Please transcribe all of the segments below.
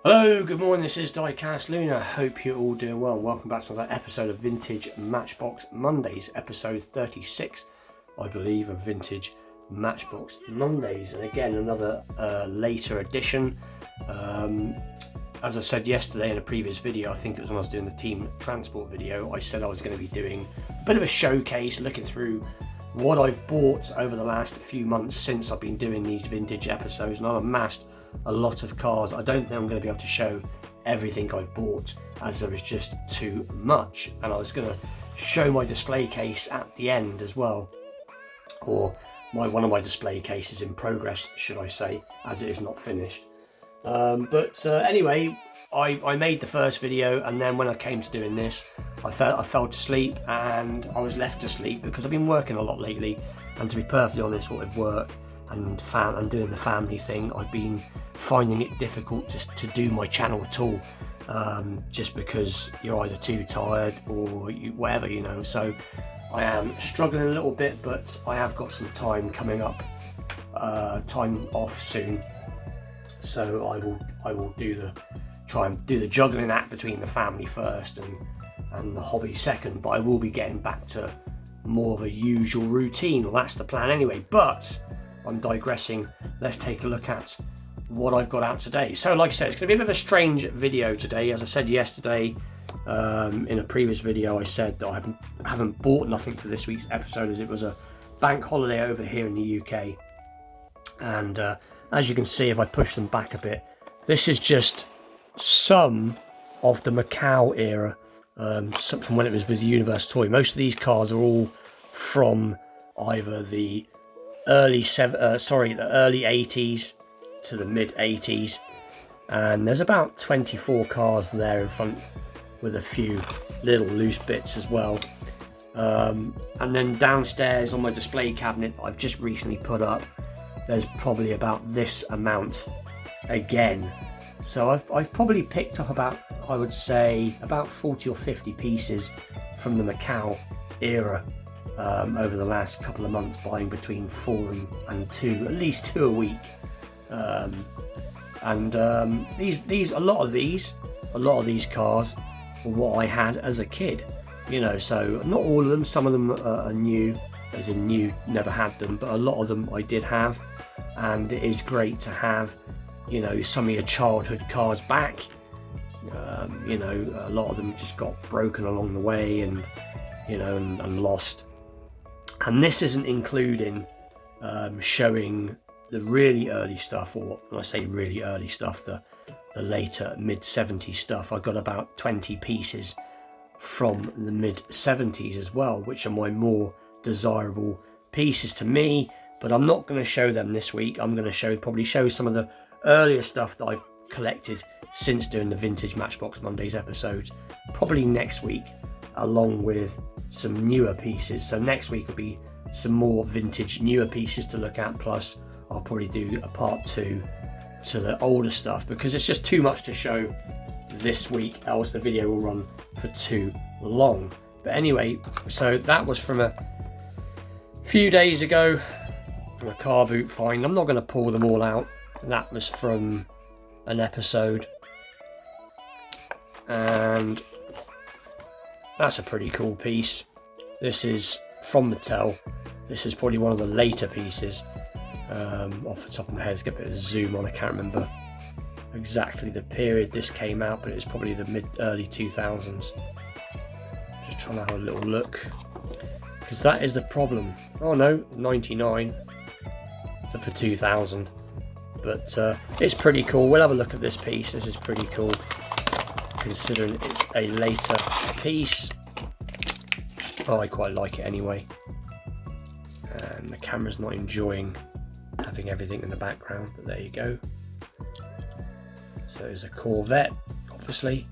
Hello, good morning, this is Diecast Luna. Hope you're all doing well. Welcome back to another episode of Vintage Matchbox Mondays, episode 36, I believe, of Vintage Matchbox Mondays. And again, another later edition. As I said yesterday in a previous video, I think it was when I was doing the team transport video, I said I was going to be doing a bit of a showcase, looking through what I've bought over the last few months since I've been doing these vintage episodes, and I've amassed a lot of cars. I don't think I'm going to be able to show everything I've bought, as there was just too much, and I was going to show my display case at the end as well, or one of my display cases in progress, should I say, as it is not finished. Anyway, I made the first video, and then when I came to doing this, I fell to sleep, and I was left to sleep because I've been working a lot lately, and to be perfectly honest, with work and doing the family thing, I've been finding it difficult just to do my channel at all, just because you're either too tired or whatever, you know. So I am struggling a little bit, but I have got some time coming up, time off soon, so I will try and do the juggling act between the family first and the hobby second, but I will be getting back to more of a usual routine, or that's the plan anyway. But I'm digressing. Let's take a look at what I've got out today. So like I said, it's going to be a bit of a strange video today. As I said yesterday, in a previous video, I said that I haven't bought nothing for this week's episode, as it was a bank holiday over here in the UK. And as you can see, if I push them back a bit, this is just some of the Macau era, from when it was with Universal Toy. Most of these cars are all from either the early 80s to the mid 80s, and there's about 24 cars there in front, with a few little loose bits as well. And then downstairs on my display cabinet that I've just recently put up, there's probably about this amount again. So I've probably picked up about, I would say, about 40 or 50 pieces from the Macau era over the last couple of months, buying between 4 and 2, at least 2 a week. These a lot of these cars were what I had as a kid, you know. So not all of them, some of them are new, as in new, never had them, but a lot of them I did have, and it is great to have, you know, some of your childhood cars back. You know, a lot of them just got broken along the way, and you know, and lost. And this isn't including showing the really early stuff, or when I say really early stuff, the later mid 70s stuff. I got about 20 pieces from the mid 70s as well, which are my more desirable pieces to me, but I'm not going to show them this week. I'm going to probably show some of the earlier stuff that I've collected since doing the Vintage Matchbox Mondays episodes, probably next week, along with some newer pieces. So next week will be some more vintage newer pieces to look at, plus I'll probably do a part 2 to the older stuff, because it's just too much to show this week, else the video will run for too long. But anyway, so that was from a few days ago, from a car boot find. I'm not going to pull them all out. That was from an episode, and that's a pretty cool piece. This is from Mattel. This is probably one of the later pieces. Off the top of my head, let's get a bit of zoom on. I can't remember exactly the period this came out, but it's probably the early 2000s. Just trying to have a little look, because that is the problem. Oh no, 99. So for 2000. But it's pretty cool. We'll have a look at this piece. This is pretty cool, considering it's a later piece. Oh, I quite like it anyway. And the camera's not enjoying having everything in the background, but there you go. So it's a Corvette, obviously,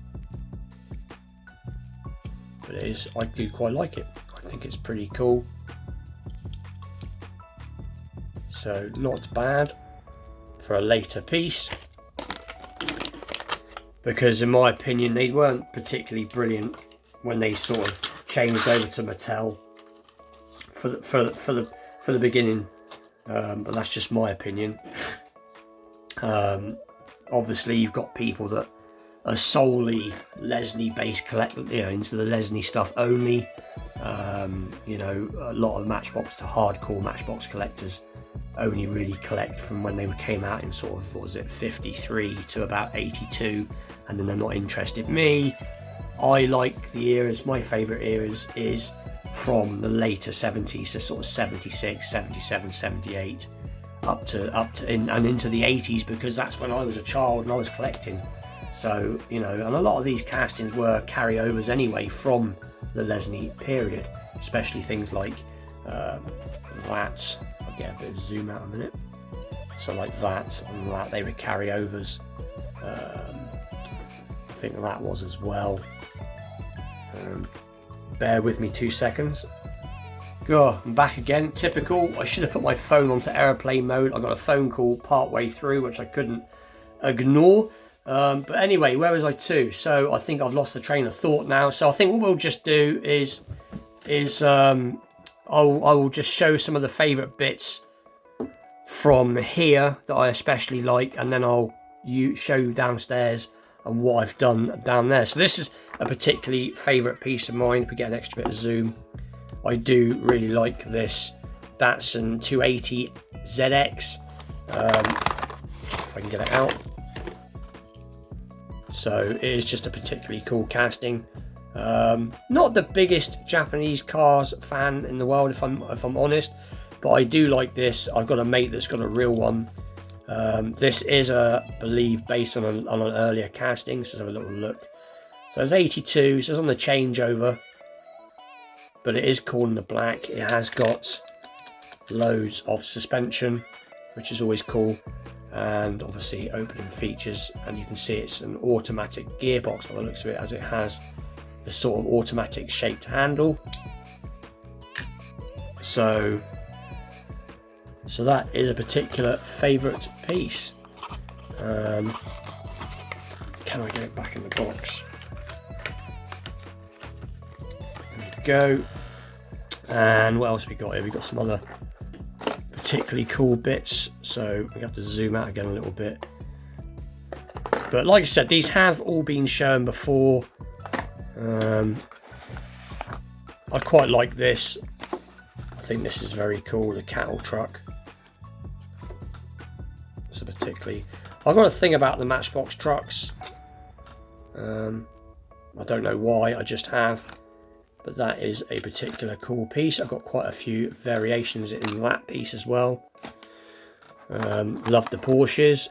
but it is, I do quite like it. I think it's pretty cool. So not bad for a later piece, because in my opinion they weren't particularly brilliant when they sort of changed over to Mattel for the beginning, but that's just my opinion. obviously you've got people that are solely Lesney based into the Lesney stuff only. You know, a lot of Matchbox to hardcore Matchbox collectors only really collect from when they came out in sort of, what was it, 53 to about 82, and then they're not interested. Me, I like the eras, my favourite eras is from the later 70s to sort of 76, 77, 78 up to and into the 80s, because that's when I was a child and I was collecting. So, you know, and a lot of these castings were carryovers anyway from the Lesney period, especially things like that. I'll get a bit of zoom out in a minute. So like that and that, they were carryovers. I think that was as well. Bear with me 2 seconds. Oh, I'm back again. Typical. I should have put my phone onto airplane mode. I got a phone call part way through, which I couldn't ignore. But anyway, where was I to? So I think I've lost the train of thought now. So I think what we'll just do is I will just show some of the favourite bits from here that I especially like, and then I'll show you downstairs and what I've done down there. So this is a particularly favourite piece of mine. If we get an extra bit of zoom, I do really like this Datsun 280 ZX. If I can get it out. So it is just a particularly cool casting. Not the biggest Japanese cars fan in the world, if I'm honest, but I do like this. I've got a mate that's got a real one. This is, I believe, based on an earlier casting. So let's have a little look. So it's 82. So it's on the changeover, but it is cool in the black. It has got loads of suspension, which is always cool, and obviously opening features. And you can see it's an automatic gearbox by the looks of it, as it has the sort of automatic shaped handle. So that is a particular favourite piece. Can I get it back in the box? There we go. And what else have we got here? We've got some other particularly cool bits. So we have to zoom out again a little bit. But like I said, these have all been shown before. I quite like this. I think this is very cool, the cattle truck. So particularly, I've got a thing about the Matchbox trucks. I don't know why, I just have. But that is a particular cool piece. I've got quite a few variations in that piece as well. Love the Porsches.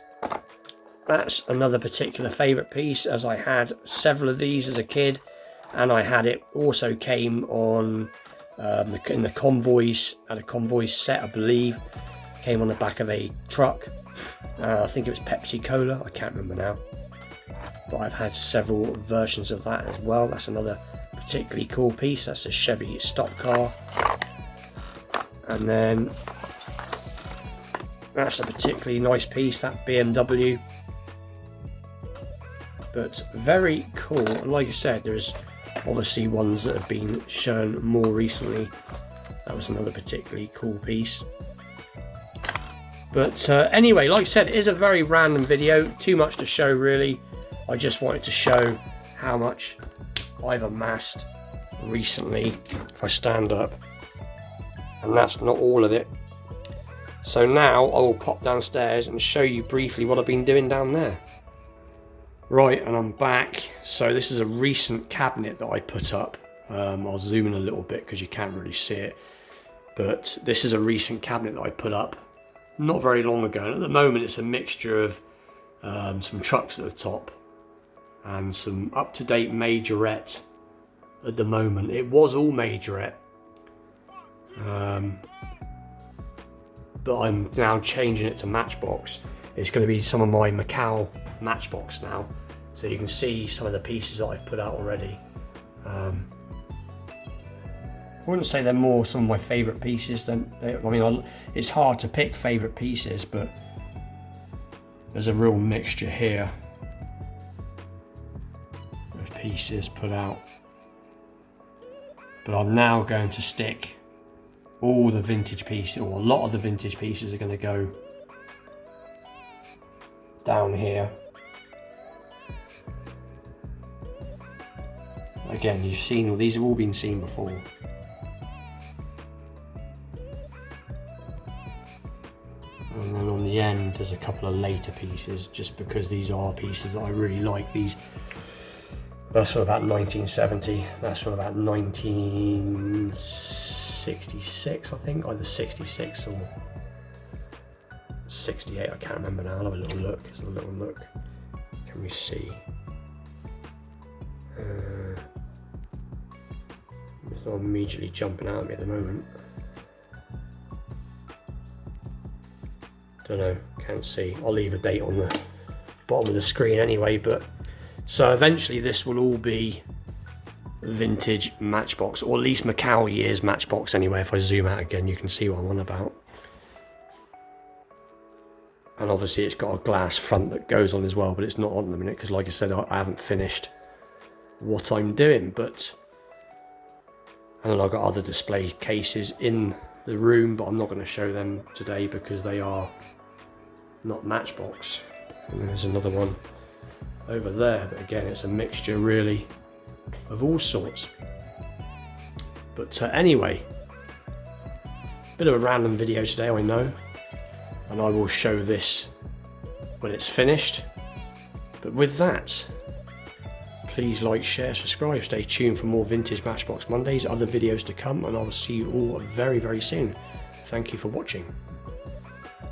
That's another particular favourite piece, as I had several of these as a kid, and I had it also came on in the convoys, at a convoy set, I believe. Came on the back of a truck. I think it was Pepsi Cola, I can't remember now. But I've had several versions of that as well. That's another particularly cool piece. That's a Chevy stock car. And then that's a particularly nice piece, that BMW. But very cool. And like I said, there's obviously ones that have been shown more recently. That was another particularly cool piece. But anyway, like I said, it is a very random video. Too much to show, really. I just wanted to show how much I've amassed recently. If I stand up, and that's not all of it. So now I will pop downstairs and show you briefly what I've been doing down there. Right, and I'm back. So this is a recent cabinet that I put up. I'll zoom in a little bit because you can't really see it. But this is a recent cabinet that I put up not very long ago. And at the moment it's a mixture of some trucks at the top and some up-to-date majorette at the moment. It was all majorette. But I'm now changing it to Matchbox. It's going to be some of my Macau Matchbox now. So you can see some of the pieces that I've put out already. I wouldn't say they're more some of my favourite pieces. It's hard to pick favourite pieces, but there's a real mixture here of pieces put out. But I'm now going to stick all the vintage pieces, or a lot of the vintage pieces are going to go down here. Again, you've seen, these have all been seen before. And then on the end there's a couple of later pieces, just because these are pieces that I really like. These, that's from about 1970, that's from about 1966 I think, either 66 or 68, I can't remember now. I'll have a little look. Let's have a little look. Can we see? It's not immediately jumping out at me at the moment. Don't know, can't see. I'll leave a date on the bottom of the screen anyway. But so eventually this will all be vintage Matchbox, or at least Macau years Matchbox anyway. If I zoom out again, you can see what I'm on about. And obviously it's got a glass front that goes on as well, but it's not on at the minute because, like I said, I haven't finished what I'm doing. But and then I've got other display cases in the room, but I'm not going to show them today because they are not Matchbox. And then there's another one over there, but again it's a mixture really of all sorts. But anyway, bit of a random video today, I know, and I will show this when it's finished. But with that, please like, share, subscribe, stay tuned for more vintage Matchbox Mondays, other videos to come, and I will see you all very, very soon. Thank you for watching.